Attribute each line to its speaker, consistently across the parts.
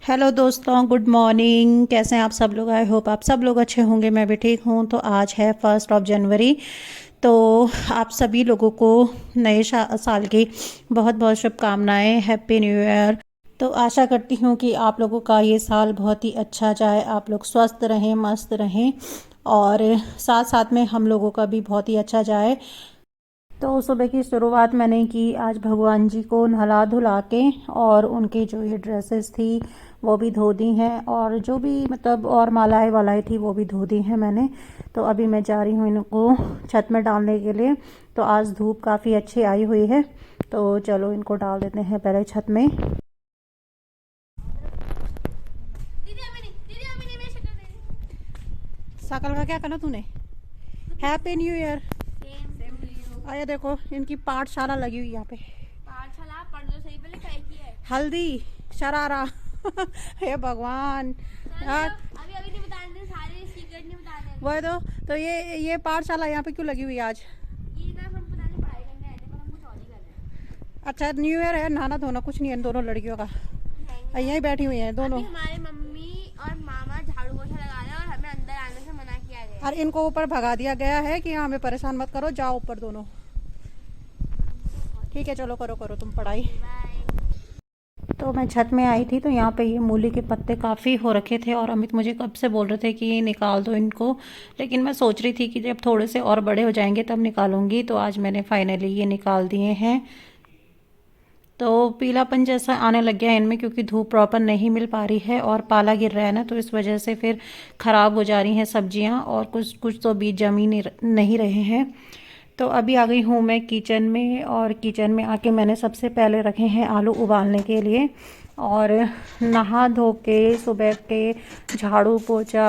Speaker 1: Hello दोस्तों, good morning. कैसे हैं आप सब लोग? आई होप आप सब लोग अच्छे होंगे। मैं भी ठीक हूँ। तो आज है 1 जनवरी। तो आप सभी लोगों को नए साल की बहुत बहुत शुभकामनाएं। Happy new year. तो आशा करती हूँ कि आप लोगों का ये साल बहुत ही अच्छा जाए, आप लोग स्वस्थ रहें, मस्त रहें, और साथ साथ में हम लोगों का भी बहुत ही अच्छा जाए। तो सुबह की शुरुआत मैंने की आज भगवान जी को नहला धुला के, और उनकी जो ये ड्रेसेस थी वो भी धो दी हैं, और जो भी मतलब और मालाएं वालाएं थी वो भी धो दी हैं मैंने। तो अभी मैं जा रही हूँ इनको छत में डालने के लिए। तो आज धूप काफ़ी अच्छी आई हुई है, तो चलो इनको डाल देते हैं पहले छत में। शकल का क्या करना तूने? Happy new year. आया देखो, इनकी पाठशाला लगी हुई यहाँ पे।
Speaker 2: पाठशाला पढ़ लो सही, पहले काय की है
Speaker 1: हल्दी, शरारा हे भगवान यार।
Speaker 2: अभी अभी नहीं बताने थे, सारे सीक्रेट नहीं बताने
Speaker 1: वही तो ये पाठशाला यहाँ पे क्यों लगी हुई है आज?
Speaker 2: ये ना हम पता नहीं पढ़ाई करने आए थे, पर हम कुछ और ही कर रहे हैं।
Speaker 1: अच्छा, न्यू ईयर है, नहाना धोना कुछ नहीं है इन दोनों लड़कियों का। यहीं बैठी हुई हैं दोनों।
Speaker 2: अभी हमारे मम्मी और मामा झाड़ू पोछा लगा रहे हैं और हमें अंदर आने से मना किया गया
Speaker 1: और
Speaker 2: है।
Speaker 1: इनको ऊपर भगा दिया गया है कि हमें परेशान मत करो, जाओ ऊपर दोनों। ठीक है, चलो करो करो तुम पढ़ाई।
Speaker 2: बाय।
Speaker 1: तो मैं छत में आई थी, तो यहाँ पे ये मूली के पत्ते काफ़ी हो रखे थे, और अमित मुझे कब से बोल रहे थे कि निकाल दो इनको। लेकिन मैं सोच रही थी कि जब थोड़े से और बड़े हो जाएंगे तब निकालूंगी। तो आज मैंने फाइनली ये निकाल दिए हैं। तो पीलापन जैसा आने लग गया है इनमें, क्योंकि धूप प्रॉपर नहीं मिल पा रही है और पाला गिर रहा है ना, तो इस वजह से फिर ख़राब हो जा रही हैं सब्जियां, और कुछ कुछ तो बीज जम ही नहीं रहे हैं। तो अभी आ गई हूँ मैं किचन में, और किचन में आके मैंने सबसे पहले रखे हैं आलू उबालने के लिए। और नहा धो के सुबह के झाड़ू पोछा,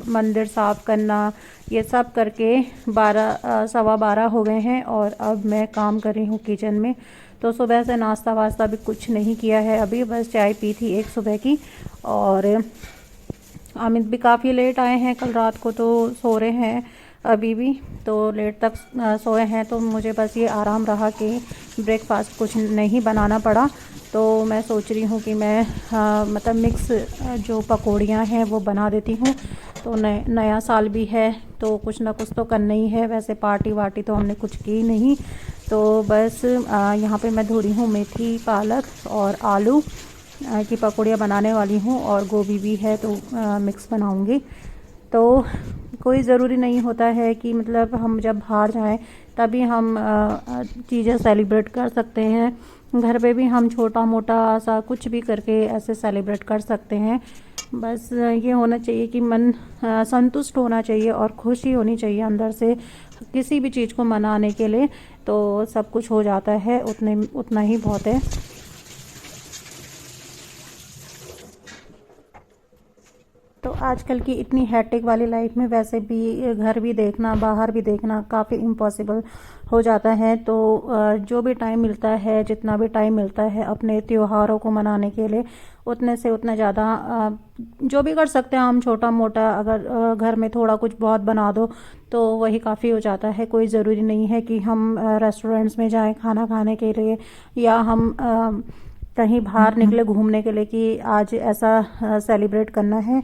Speaker 1: मंदिर साफ़ करना, ये सब करके 12 सवा 12 हो गए हैं, और अब मैं काम कर रही हूँ किचन में। तो सुबह से नाश्ता वास्ता भी कुछ नहीं किया है अभी, बस चाय पी थी एक सुबह की। और अमित भी काफ़ी लेट आए हैं कल रात को, तो सो रहे हैं अभी भी, तो लेट तक सोए हैं। तो मुझे बस ये आराम रहा कि ब्रेकफास्ट कुछ नहीं बनाना पड़ा। तो मैं सोच रही हूँ कि मैं मतलब मिक्स जो पकौड़ियाँ हैं वो बना देती हूँ। तो नया साल भी है, तो कुछ ना कुछ तो करना ही है। वैसे पार्टी वार्टी तो हमने कुछ की नहीं। तो बस यहाँ पे मैं धो रही हूँ मेथी, पालक और आलू की पकौड़ियाँ बनाने वाली हूँ, और गोभी भी है तो मिक्स बनाऊँगी। तो कोई ज़रूरी नहीं होता है कि मतलब हम जब बाहर जाएं तभी हम चीज़ें सेलिब्रेट कर सकते हैं। घर पे भी हम छोटा मोटा सा कुछ भी करके ऐसे सेलिब्रेट कर सकते हैं। बस ये होना चाहिए कि मन संतुष्ट होना चाहिए और खुशी होनी चाहिए अंदर से, किसी भी चीज़ को मनाने के लिए। तो सब कुछ हो जाता है, उतना ही बहुत है। तो आजकल की इतनी हैट्रिक वाली लाइफ में वैसे भी घर भी देखना, बाहर भी देखना काफ़ी इम्पॉसिबल हो जाता है। तो जो भी टाइम मिलता है, जितना भी टाइम मिलता है अपने त्योहारों को मनाने के लिए, उतने से उतना ज़्यादा जो भी कर सकते हैं हम छोटा मोटा, अगर घर में थोड़ा कुछ बहुत बना दो तो वही काफ़ी हो जाता है। कोई ज़रूरी नहीं है कि हम रेस्टोरेंट्स में जाएं खाना खाने के लिए, या हम कहीं बाहर निकले घूमने के लिए कि आज ऐसा सेलिब्रेट करना है।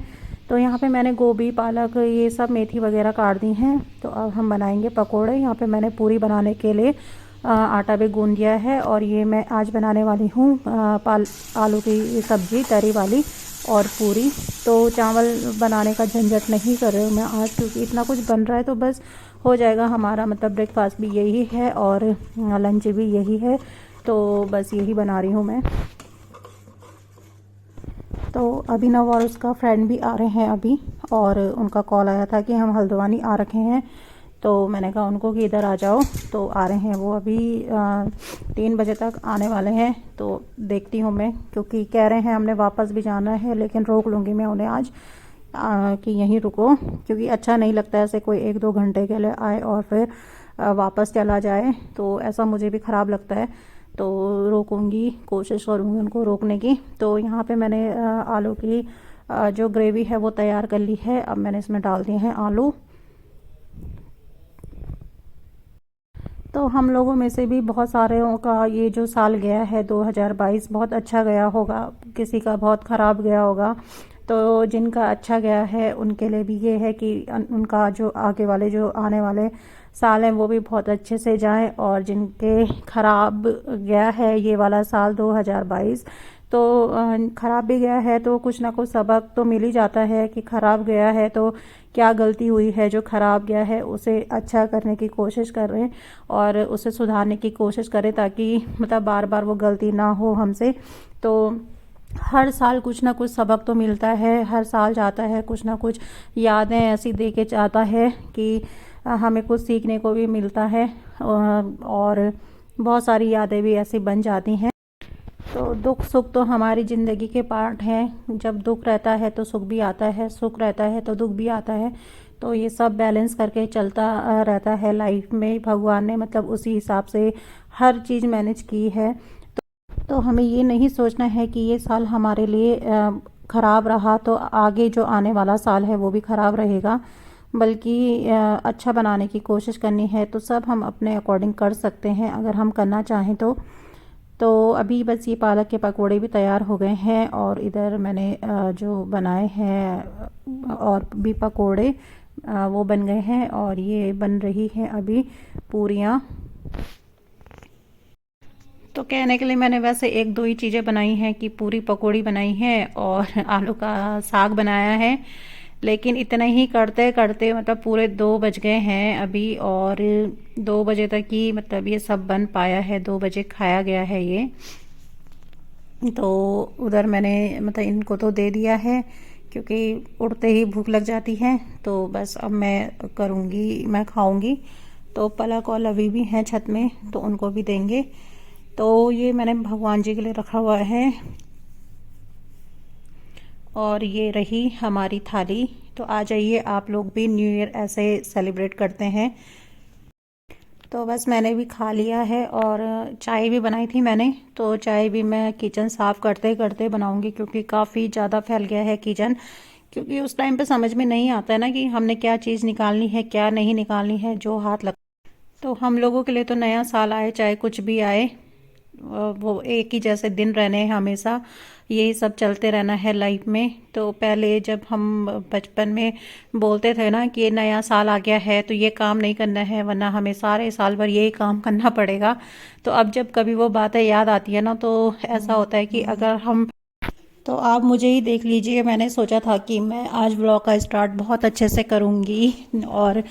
Speaker 1: तो यहाँ पे मैंने गोभी, पालक, ये सब मेथी वगैरह काट दी हैं। तो अब हम बनाएंगे पकोड़े। यहाँ पे मैंने पूरी बनाने के लिए आटा भी गूंद दिया है, और ये मैं आज बनाने वाली हूँ आलू की सब्ज़ी तरी वाली और पूरी। तो चावल बनाने का झंझट नहीं कर रही हूँ मैं आज, क्योंकि इतना कुछ बन रहा है तो बस हो जाएगा हमारा। मतलब ब्रेकफास्ट भी यही है और लंच भी यही है, तो बस यही बना रही हूँ मैं। तो अभिनव और उसका फ्रेंड भी आ रहे हैं अभी, और उनका कॉल आया था कि हम हल्द्वानी आ रखे हैं। तो मैंने कहा उनको कि इधर आ जाओ, तो आ रहे हैं वो अभी 3 बजे तक आने वाले हैं। तो देखती हूँ मैं, क्योंकि कह रहे हैं हमने वापस भी जाना है, लेकिन रोक लूँगी मैं उन्हें आज कि यहीं रुको, क्योंकि अच्छा नहीं लगता ऐसे कोई 1-2 घंटे के लिए आए और फिर वापस चला जाए, तो ऐसा मुझे भी ख़राब लगता है। तो रोकूंगी, कोशिश करूँगी उनको रोकने की। तो यहाँ पे मैंने आलू की जो ग्रेवी है वो तैयार कर ली है। अब मैंने इसमें डाल दिए हैं आलू। तो हम लोगों में से भी बहुत सारों का ये जो साल गया है 2022 बहुत अच्छा गया होगा, किसी का बहुत ख़राब गया होगा। तो जिनका अच्छा गया है उनके लिए भी ये है कि उनका जो आगे वाले जो आने वाले साल हैं वो भी बहुत अच्छे से जाएं, और जिनके ख़राब गया है ये वाला साल 2022 तो ख़राब भी गया है तो कुछ ना कुछ सबक तो मिल ही जाता है कि ख़राब गया है तो क्या गलती हुई है, जो ख़राब गया है उसे अच्छा करने की कोशिश करें और उसे सुधारने की कोशिश करें, ताकि मतलब बार बार वो गलती ना हो हमसे। तो हर साल कुछ ना कुछ सबक तो मिलता है, हर साल जाता है कुछ ना कुछ यादें ऐसी दे के जाता है कि हमें कुछ सीखने को भी मिलता है, और बहुत सारी यादें भी ऐसी बन जाती हैं। तो दुख सुख तो हमारी ज़िंदगी के पार्ट हैं, जब दुख रहता है तो सुख भी आता है, सुख रहता है तो दुख भी आता है। तो ये सब बैलेंस करके चलता रहता है लाइफ में। भगवान ने मतलब उसी हिसाब से हर चीज़ मैनेज की है। तो हमें ये नहीं सोचना है कि ये साल हमारे लिए ख़राब रहा तो आगे जो आने वाला साल है वो भी ख़राब रहेगा, बल्कि अच्छा बनाने की कोशिश करनी है। तो सब हम अपने अकॉर्डिंग कर सकते हैं अगर हम करना चाहें तो अभी बस ये पालक के पकोड़े भी तैयार हो गए हैं, और इधर मैंने जो बनाए हैं और भी पकोड़े वो बन गए हैं, और ये बन रही हैं अभी पूरियाँ। तो कहने के लिए मैंने वैसे एक दो ही चीज़ें बनाई हैं कि पूरी पकौड़ी बनाई है और आलू का साग बनाया है, लेकिन इतना ही करते करते मतलब पूरे 2 बज गए हैं अभी, और 2 बजे तक ही मतलब ये सब बन पाया है, 2 बजे खाया गया है ये। तो उधर मैंने मतलब इनको तो दे दिया है क्योंकि उठते ही भूख लग जाती है, तो बस अब मैं करूँगी, मैं खाऊँगी। तो पलक और लवी भी हैं छत में तो उनको भी देंगे। तो ये मैंने भगवान जी के लिए रखा हुआ है, और ये रही हमारी थाली। तो आ जाइए आप लोग भी, न्यू ईयर ऐसे सेलिब्रेट करते हैं। तो बस मैंने भी खा लिया है, और चाय भी बनाई थी मैंने, तो चाय भी मैं किचन साफ़ करते करते बनाऊंगी क्योंकि काफ़ी ज़्यादा फैल गया है किचन। क्योंकि उस टाइम पे समझ में नहीं आता है ना कि हमने क्या चीज़ निकालनी है क्या नहीं निकालनी है, जो हाथ लग। तो हम लोगों के लिए तो नया साल आए चाहे कुछ भी आए, वो एक ही जैसे दिन रहने हैं हमेशा, यही सब चलते रहना है लाइफ में। तो पहले जब हम बचपन में बोलते थे ना कि ये नया साल आ गया है तो ये काम नहीं करना है वरना हमें सारे साल भर यही काम करना पड़ेगा। तो अब जब कभी वो बातें याद आती है ना तो ऐसा होता है कि अगर हम, तो आप मुझे ही देख लीजिए, मैंने सोचा था कि मैं आज व्लॉग का स्टार्ट बहुत अच्छे से करूँगी और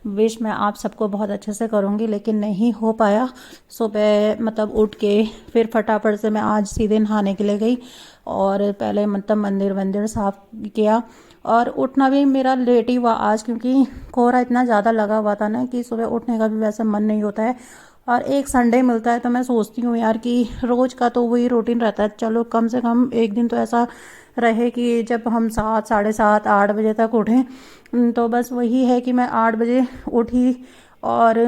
Speaker 1: विश मैं आप सबको बहुत अच्छे से करूँगी, लेकिन नहीं हो पाया। सुबह मतलब उठ के फिर फटाफट से मैं आज सीधे नहाने के लिए गई, और पहले मतलब मंदिर साफ़ किया, और उठना भी मेरा लेट ही हुआ आज क्योंकि कोहरा इतना ज़्यादा लगा हुआ था ना कि सुबह उठने का भी वैसे मन नहीं होता है। और एक संडे मिलता है तो मैं सोचती हूँ यार कि रोज़ का तो वही रूटीन रहता है, चलो कम से कम एक दिन तो ऐसा रहे कि जब हम 7, साढ़े 7, 8 बजे तक उठें। तो बस वही है कि मैं 8 बजे उठी और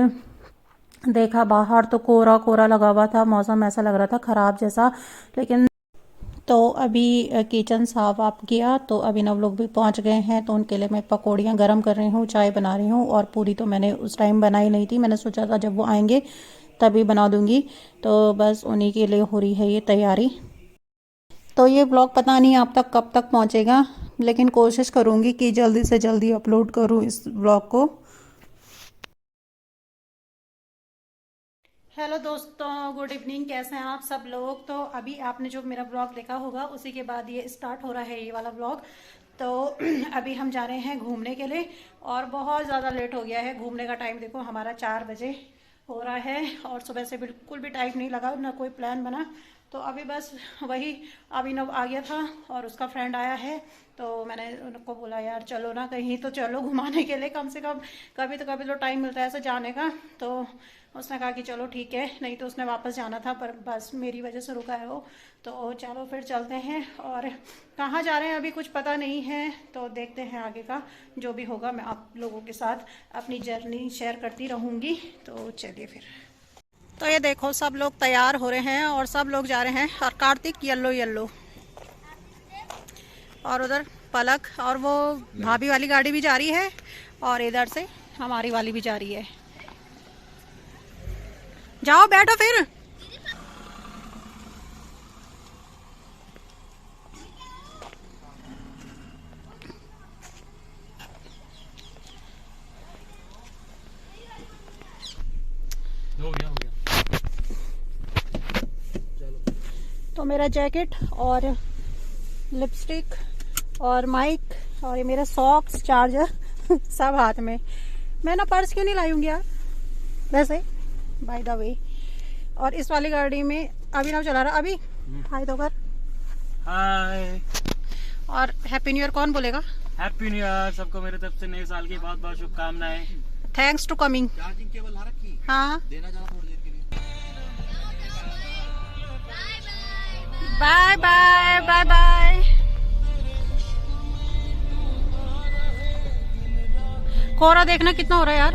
Speaker 1: देखा बाहर तो कोहरा कोहरा लगा हुआ था, मौसम ऐसा लग रहा था ख़राब जैसा। लेकिन तो अभी किचन साफ आप किया तो अभिनव लोग भी पहुंच गए हैं, तो उनके लिए मैं पकौड़ियाँ गरम कर रही हूँ, चाय बना रही हूँ, और पूरी तो मैंने उस टाइम बनाई नहीं थी, मैंने सोचा था जब वो आएंगे तभी बना दूंगी। तो बस उन्हीं के लिए हो रही है ये तैयारी। तो ये ब्लॉग पता नहीं आप तक कब तक पहुँचेगा, लेकिन कोशिश करूँगी कि जल्दी से जल्दी अपलोड करूँ इस ब्लॉग को। हेलो दोस्तों, गुड इवनिंग, कैसे हैं आप सब लोग। तो अभी आपने जो मेरा ब्लॉग देखा होगा उसी के बाद ये स्टार्ट हो रहा है ये वाला ब्लॉग। तो अभी हम जा रहे हैं घूमने के लिए, और बहुत ज़्यादा लेट हो गया है। घूमने का टाइम देखो हमारा 4 बजे हो रहा है, और सुबह से बिल्कुल भी टाइम नहीं लगा, ना कोई प्लान बना। तो अभी बस वही अभिनव आ गया था और उसका फ्रेंड आया है, तो मैंने उनको बोला यार चलो ना कहीं तो चलो घुमाने के लिए, कम से कम कभी तो टाइम मिलता है ऐसे जाने का। तो उसने कहा कि चलो ठीक है, नहीं तो उसने वापस जाना था पर बस मेरी वजह से रुका है वो। तो चलो फिर चलते हैं, और कहाँ जा रहे हैं अभी कुछ पता नहीं है, तो देखते हैं आगे का जो भी होगा मैं आप लोगों के साथ अपनी जर्नी शेयर करती रहूँगी। तो चलिए फिर। तो ये देखो सब लोग तैयार हो रहे हैं और सब लोग जा रहे हैं, और कार्तिक येलो येलो, और उधर पलक और वो भाभी वाली गाड़ी भी जा रही है, और इधर से हमारी वाली भी जा रही है। जाओ बैठो फिर।
Speaker 3: हो गया
Speaker 1: तो मेरा जैकेट और लिपस्टिक और माइक और ये मेरा सॉक्स, चार्जर सब हाथ में। मैं ना पर्स क्यों नहीं लाई हूँ यार वैसे, बाय द वे। और इस वाली गाड़ी में अभिनव चला रहा। अभी हाय तो कर।
Speaker 3: हाय,
Speaker 1: और हैप्पी न्यू ईयर कौन बोलेगा?
Speaker 3: हैप्पी न्यू ईयर सबको मेरे तरफ से, नए साल की बहुत बहुत शुभकामनाएं।
Speaker 1: Thanks to coming.
Speaker 4: Charging cable ला रखी,
Speaker 1: हाँ,
Speaker 4: देना जाना थोड़ी देर के लिए।
Speaker 1: Bye bye bye bye. कोहरा देखना कितना हो रहा है यार।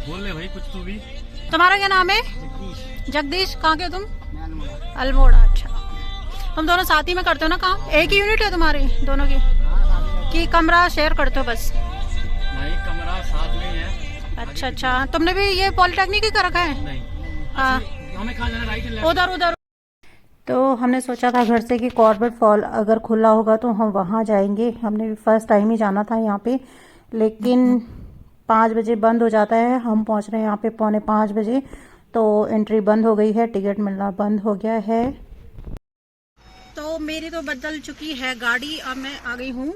Speaker 3: बोल ले भाई कुछ तू भी।
Speaker 1: तुम्हारा क्या नाम है? जगदीश। कहाँ के हो तुम? अल्मोड़ा। अच्छा, तुम दोनों साथ ही में करते हो ना काम? एक ही यूनिट है तुम्हारी दोनों की कि कमरा शेयर करते हो बस?
Speaker 3: नहीं, कमरा साथ में ही है।
Speaker 1: अच्छा अच्छा, तुमने भी ये पॉलिटेक्निक ही कर रखा है?
Speaker 3: नहीं,
Speaker 1: हाँ,
Speaker 3: हमें कहाँ जाना, राइट एंड लेफ्ट?
Speaker 1: उधर उधर। तो हमने सोचा था घर से कि कॉर्बेट फॉल अगर खुला होगा तो हम वहाँ जाएंगे। हमने भी फर्स्ट टाइम ही जाना था यहाँ पे, लेकिन 5 बजे बंद हो जाता है। हम पहुँच रहे हैं यहाँ पे 4:45 बजे, तो एंट्री बंद हो गई है, टिकट मिलना बंद हो गया है। तो मेरी तो बदल चुकी है गाड़ी, अब मैं आ गई हूँ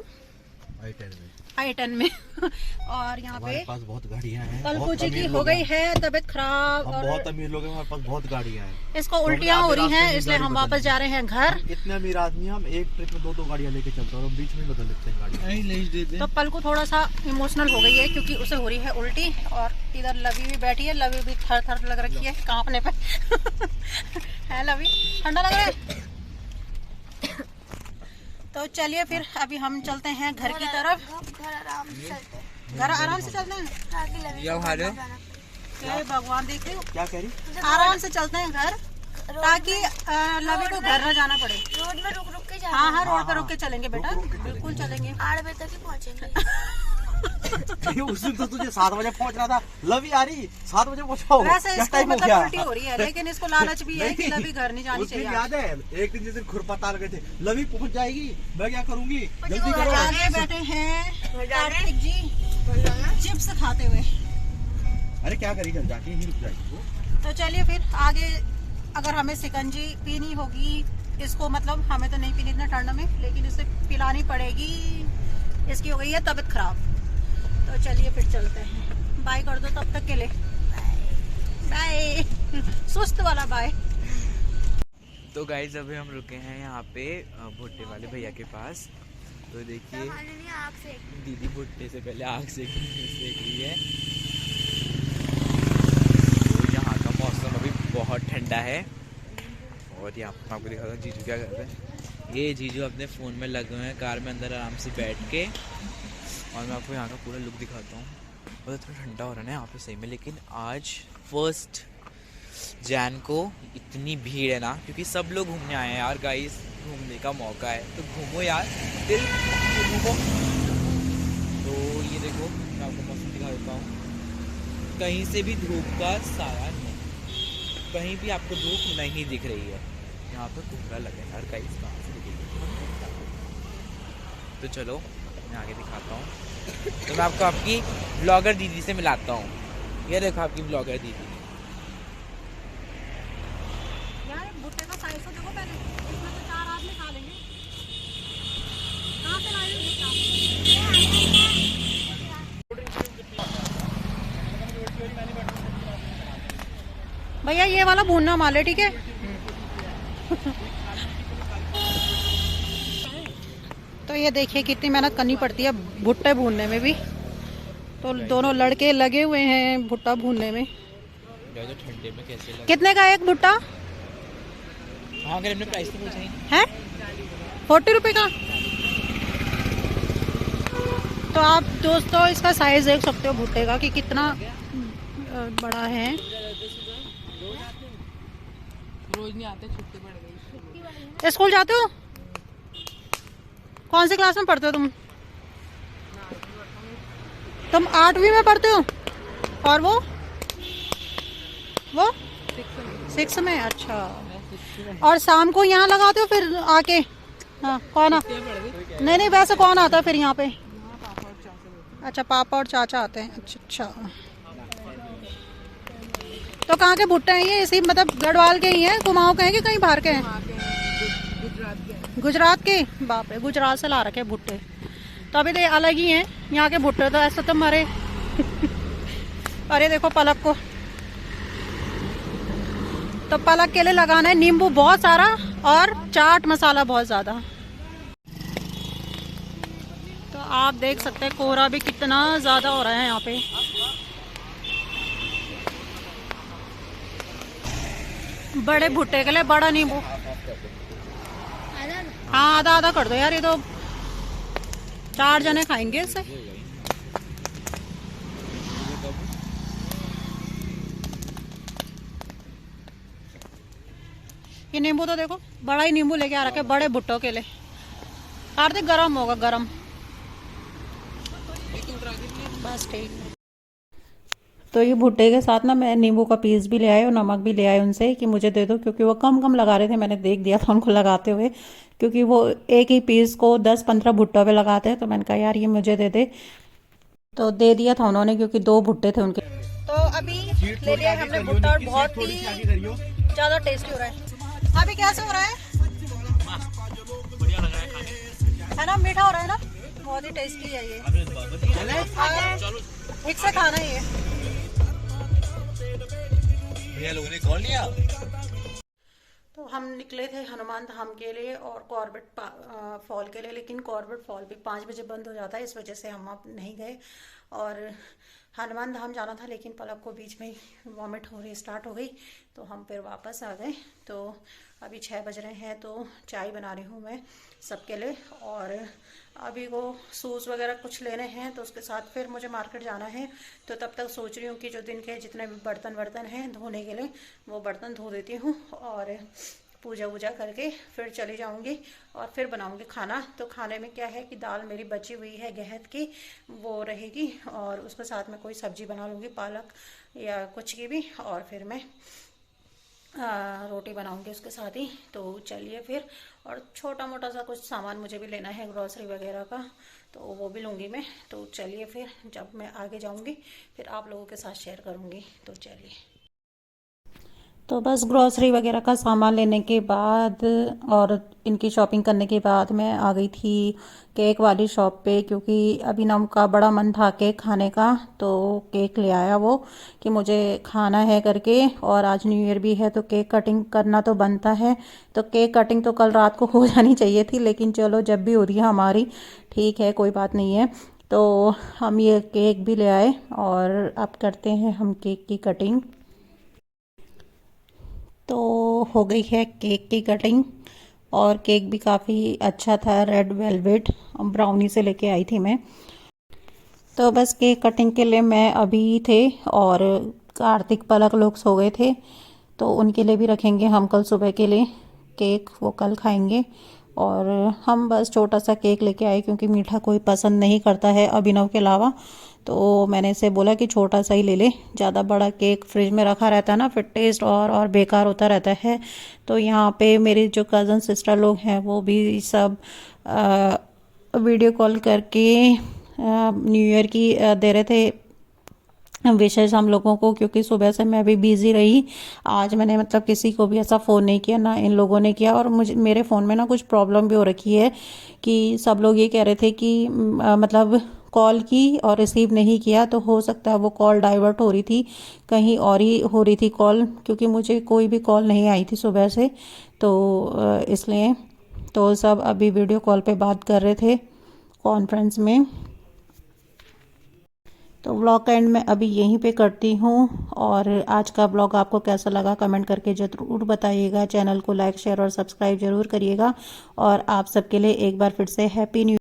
Speaker 1: I10 में और यहाँ पे
Speaker 4: हमारे पास बहुत गाड़ियाँ हैं।
Speaker 1: पल्पू
Speaker 4: बहुत
Speaker 1: जी की
Speaker 4: अमीर
Speaker 1: हो
Speaker 4: लोग
Speaker 1: गई
Speaker 4: हैं।
Speaker 1: है तबीयत खराब
Speaker 4: हम
Speaker 1: और
Speaker 4: बहुत अमीर लोग हैं, हमारे पास बहुत गाड़ियाँ हैं।
Speaker 1: इसको
Speaker 4: तो
Speaker 1: उल्टियाँ
Speaker 4: हमने
Speaker 1: हो रही
Speaker 4: आधे
Speaker 1: हैं,
Speaker 4: रास्ते में
Speaker 1: इसलिए
Speaker 4: गाड़ी
Speaker 1: हम
Speaker 4: बदल
Speaker 1: वापस
Speaker 4: ली।
Speaker 1: जा रहे हैं घर।
Speaker 4: इतने अमीर आदमी, हम एक ट्रिप में 2 गाड़ियाँ लेके चलते हैं और हम बीच में ही बदल लेते हैं गाड़ी।
Speaker 1: तो पल को थोड़ा सा इमोशनल हो गई है क्योंकि उसे हो रही है उल्टी, और इधर लवी भी बैठी है। लवी भी थर थर लग रखी है कांपने पे है लवी, ठंडा लग रहा है। तो चलिए फिर अभी हम चलते हैं घर की तरफ।
Speaker 2: घर आराम से चलते हैं।
Speaker 1: घर आराम से चलते हैं।
Speaker 2: ताकि लगे
Speaker 1: हे भगवान, देख रहे हो,
Speaker 4: क्या कह रही?
Speaker 1: आराम से चलते हैं घर ताकि लवी को घर न जाना पड़े।
Speaker 2: रोड में रुक रुक के जाना।
Speaker 1: हाँ हाँ, रोड पे रुक के चलेंगे बेटा, बिल्कुल चलेंगे।
Speaker 2: 8 बजे तक ही पहुंचेंगे।
Speaker 4: उस दिन तो तुझे 7 बजे पहुंचना था। लवी आ रही 7 बजे पहुंचाओ।
Speaker 1: वैसे
Speaker 4: क्या
Speaker 1: इसको
Speaker 4: टाइम हो
Speaker 1: मतलब
Speaker 4: गया?
Speaker 1: उल्टी हो रही है, लेकिन इसको लालच भी है कि
Speaker 4: नहीं,
Speaker 1: लवी घर नहीं जानी
Speaker 4: उस दिन
Speaker 1: चाहिए।
Speaker 4: याद है एक दिन जिस दिन खुरपताल गए थे, लवी पहुंच जाएगी, मैं क्या करूंगी, जल्दी करो।
Speaker 1: आगे बैठे हैं कार्तिक जी चिप्स खाते हुए।
Speaker 4: अरे क्या करी, घर जाके ही रुक जाएगी वो।
Speaker 1: तो चलिए फिर आगे, अगर हमें शिकंजी पीनी होगी इसको, मतलब हमें तो नहीं पीनी इतना ठंड में, लेकिन इसे पिलानी पड़ेगी। इसकी हो गई है तबीयत खराब। तो चलिए फिर चलते हैं। बाय कर दो तब तक के लिए, बाय सुस्त वाला बाय।
Speaker 5: तो गाइज अभी हम रुके हैं यहाँ पे भुट्टे वाले भैया के पास। तो देखिए
Speaker 2: आग से
Speaker 5: दीदी भुट्टे से पहले आग सेक रही है। तो यहाँ का मौसम अभी बहुत ठंडा है। और यहाँ पर आपको दिखाता हूँ जीजू क्या कर रहे हैं। ये जीजू अपने फ़ोन में लगे हुए हैं कार में अंदर आराम से बैठ के। और मैं आपको यहाँ का पूरा लुक दिखाता हूँ। बहुत थोड़ा ठंडा हो रहा है ना यहाँ पे सही में, लेकिन आज 1 जैन को इतनी भीड़ है ना, क्योंकि सब लोग घूमने आए हैं यार गाइस। घूमने का मौका है तो घूमो यार, दिल घूमो। तो ये देखो मैं आपको मौसम दिखा देता हूँ। कहीं से भी धूप का साया नहीं, कहीं भी आपको धूप नहीं दिख रही है। यहाँ पर कोहरा लगा है यार गाइस, कहाँ से दिखेगी। तो चलो मैं आगे दिखाता हूँ। तो मैं आपको आपकी ब्लॉगर दीदी से मिलाता हूँ। ये देखो आपकी ब्लॉगर दीदी।
Speaker 1: यार भुट्टे का साइज तो देखो पहले, इसमें तो 4 आदमी खा लेंगे। कहाँ से लाए हो ये काम? भैया ये वाला भूनना माले, ठीक है? तो ये देखिए कितनी मेहनत करनी पड़ती है भुट्टे भूनने में भी। तो दोनों लड़के लगे हुए हैं भुट्टा भूनने में।
Speaker 5: ठंडे में कैसे लगा?
Speaker 1: कितने का एक भुट्टा
Speaker 5: हाँ, अगर हमने प्राइस तो पूछा ही नहीं।
Speaker 1: है? 40 रुपए का। तो आप दोस्तों इसका साइज देख सकते हो भुट्टे का कि कितना बड़ा है।
Speaker 6: रोज नहीं आते, छुट्टी पड़ गई।
Speaker 1: स्कूल जाते हो? कौन सी क्लास में पढ़ते हो तुम? 8वीं में पढ़ते हो? और वो वो 6 में? अच्छा। और शाम को यहाँ लगाते हो फिर आके? हाँ, कौन आ? नहीं नहीं, वैसे कौन आता है फिर यहाँ पे? अच्छा, पापा और चाचा आते हैं। अच्छा अच्छा। तो कहाँ के भुट्टे हैं ये? इसी मतलब गढ़वाल के ही हैं, कुमाऊं के हैं कि कहीं बाहर के हैं? गुजरात के? बाप रे, गुजरात से ला रखे भुट्टे। तो अभी तो अलग ही हैं यहाँ के भुट्टे, तो ऐसा तो मरे। अरे देखो पलक को, तो पलक के लिए लगाना है नींबू बहुत सारा और चाट मसाला बहुत ज़्यादा। तो आप देख सकते हैं कोहरा भी कितना ज़्यादा हो रहा है यहाँ पे। बड़े भुट्टे के लिए बड़ा नींबू। हाँ, आधा आधा कर दो यार, ये तो 4 जने खाएंगे इससे। ये नींबू तो देखो, बड़ा ही नींबू लेके आ रखे बड़े भुट्टों के लिए। कार्तिक गरम होगा, गरम। बस ठीक है। तो ये भुट्टे के साथ ना मैं नींबू का पीस भी ले आए और नमक भी ले आए उनसे कि मुझे दे दो, क्योंकि वो कम कम लगा रहे थे। मैंने देख दिया था उनको लगाते हुए, क्योंकि वो एक ही पीस को 10-15 भुट्टों पे लगाते हैं। तो मैंने कहा यार ये मुझे दे दे, तो दे दिया था उन्होंने, क्योंकि 2 भुट्टे थे उनके। तो अभी ले लिया हमने भुट्टा और बहुत ही ज़्यादा टेस्टी हो रहा है। अभी कैसे हो रहा है?
Speaker 3: बढ़िया लग रहा है खाने।
Speaker 1: है ना, मीठा हो रहा है ना, बहुत ही टेस्टी है ये। ठीक से खाना ही है।
Speaker 4: भैया लोगों ने कॉल लिया।
Speaker 1: तो हम निकले थे हनुमान धाम के लिए और कॉर्बेट फॉल के लिए, लेकिन कॉर्बेट फॉल भी 5 बजे बंद हो जाता है, इस वजह से हम अब नहीं गए। और हनुमान धाम जाना था, लेकिन पलक को बीच में ही वॉमिट हो रही स्टार्ट हो गई, तो हम फिर वापस आ गए। तो अभी 6 बज रहे हैं, तो चाय बना रही हूँ मैं सबके लिए। और अभी वो शूज़ वगैरह कुछ लेने हैं, तो उसके साथ फिर मुझे मार्केट जाना है। तो तब तक सोच रही हूँ कि जो दिन के जितने भी बर्तन हैं धोने के लिए, वो बर्तन धो देती हूँ और पूजा वूजा करके फिर चली जाऊंगी और फिर बनाऊंगी खाना। तो खाने में क्या है कि दाल मेरी बची हुई है गहत की, वो रहेगी और उसके साथ में कोई सब्जी बना लूँगी, पालक या कुछ की भी, और फिर मैं रोटी बनाऊंगी उसके साथ ही। तो चलिए फिर, और छोटा मोटा सा कुछ सामान मुझे भी लेना है ग्रॉसरी वगैरह का, तो वो भी लूँगी मैं। तो चलिए फिर, जब मैं आगे जाऊंगी फिर आप लोगों के साथ शेयर करूँगी। तो चलिए। तो बस ग्रॉसरी वगैरह का सामान लेने के बाद और इनकी शॉपिंग करने के बाद मैं आ गई थी केक वाली शॉप पे, क्योंकि अभिनव का बड़ा मन था केक खाने का। तो केक ले आया वो कि मुझे खाना है करके, और आज न्यू ईयर भी है तो केक कटिंग करना तो बनता है। तो केक कटिंग तो कल रात को हो जानी चाहिए थी, लेकिन चलो जब भी हो रही है हमारी, ठीक है, कोई बात नहीं है। तो हम ये केक भी ले आए और अब करते हैं हम केक की कटिंग। तो हो गई है केक की कटिंग, और केक भी काफ़ी अच्छा था, रेड वेलवेट ब्राउनी से लेके आई थी मैं। तो बस केक कटिंग के लिए मैं अभी थे और कार्तिक पलक लोग सो गए थे, तो उनके लिए भी रखेंगे हम कल सुबह के लिए केक, वो कल खाएंगे। और हम बस छोटा सा केक लेके आए, क्योंकि मीठा कोई पसंद नहीं करता है अभिनव के अलावा। तो मैंने इसे बोला कि छोटा सा ही ले ले, ज़्यादा बड़ा केक फ्रिज में रखा रहता है ना, फिर टेस्ट और बेकार होता रहता है। तो यहाँ पे मेरी जो कज़न सिस्टर लोग हैं वो भी सब वीडियो कॉल करके न्यू ईयर की दे रहे थे विशेष हम लोगों को, क्योंकि सुबह से मैं भी बिज़ी रही। आज मैंने मतलब किसी को भी ऐसा फ़ोन नहीं किया, ना इन लोगों ने किया। और मुझे मेरे फ़ोन में ना कुछ प्रॉब्लम भी हो रखी है कि सब लोग ये कह रहे थे कि मतलब कॉल की और रिसीव नहीं किया, तो हो सकता है वो कॉल डाइवर्ट हो रही थी, कहीं और ही हो रही थी कॉल, क्योंकि मुझे कोई भी कॉल नहीं आई थी सुबह से। तो इसलिए तो सब अभी वीडियो कॉल पे बात कर रहे थे कॉन्फ्रेंस में। तो व्लॉग का एंड मैं अभी यहीं पे करती हूँ। और आज का व्लॉग आपको कैसा लगा कमेंट करके ज़रूर बताइएगा। चैनल को लाइक शेयर और सब्सक्राइब ज़रूर करिएगा। और आप सबके लिए एक बार फिर से हैप्पी न्यू